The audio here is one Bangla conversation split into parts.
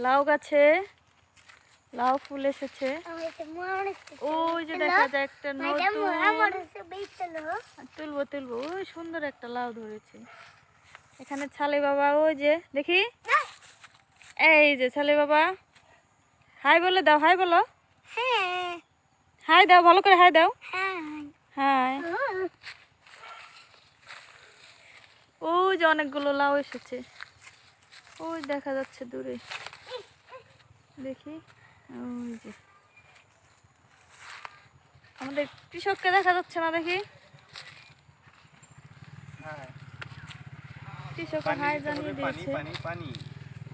লাউ গাছে লাউ ফুল এসেছে। ওই যে দেখা যায় একটা তুলবো তুলবো। ওই সুন্দর একটা লাউ ধরেছে এখানে। ছালে বাবা ওই যে দেখি, এই যে ছালে বাবা, হাই বলে দাও, হাই বলো, হাই দাও, ভালো করে হাই দাও, হাই। ওই যে অনেকগুলো লাউ এসেছে, ওই দেখা যাচ্ছে দূরে, দেখি ওই যে আমাদের কৃষককে দেখা যাচ্ছে না, দেখি কৃষক হাই জানিয়ে দিয়েছে।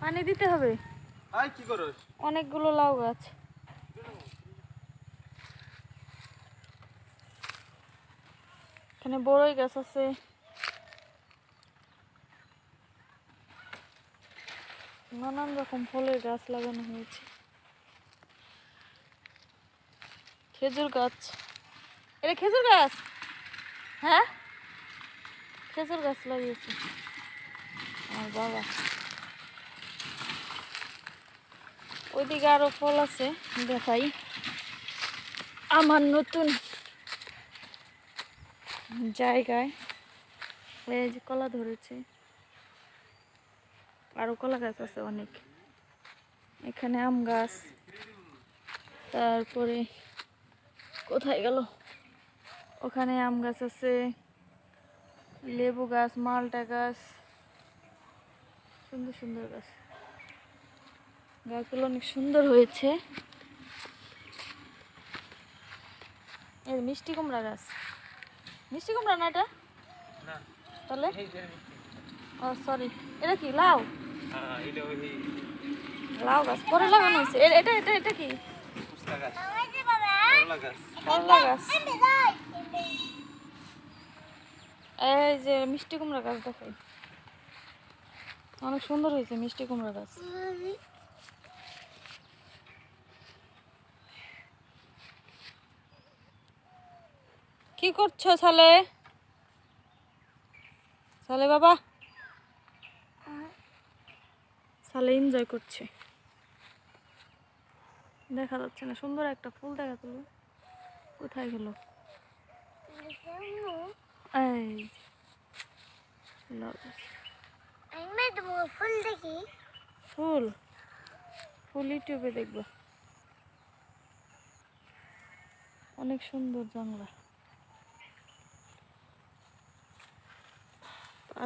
পানি দিতে হবে। অনেকগুলো লাউ গাছ, এখানে বড়ই গাছ আছে, নানান রকম ফলের গাছ লাগানো হয়েছে। খেজুর গাছ, এটা খেজুর গাছ, হ্যাঁ খেজুর গাছ লাগিয়েছে আমার বাবা। ওইদিকে আরো ফল আছে, দেখাই। আমার নতুন জায়গায় এই যে কলা ধরেছে, আরো কলা গাছ আছে অনেক। এখানে আম গাছ, তারপরে কোথায় গেল, ওখানে আম গাছ আছে, লেবু গাছ, মালটা গাছ, সুন্দর সুন্দর গাছ। গাছগুলো অনেক সুন্দর হয়েছে। এই মিষ্টি কুমড়া গাছ, মিষ্টি কুমড়া না এটা, তাহলে ও সরি, এটা কি লাউ? লাউ গাছ পরে লাগানো হয়েছে। এটা এটা এটা কি? করলা গাছ। এই যে মিষ্টি কুমড়া গাছ দেখাই, অনেক সুন্দর হয়েছে মিষ্টি কুমড়া গাছ। কি করছো ছালে, ছালে বাবা? ছালে এনজয় করছে, দেখা যাচ্ছে না। সুন্দর একটা ফুল দেখা গেল, কোথায় গেল? এই ফুল দেখি, ফুল ফুল ইউটিউবে দেখবো, অনেক সুন্দর জঙ্গলা।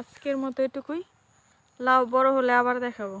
আজকের মতো এটুকুই, লাউ বড় হলে আবার দেখাবো।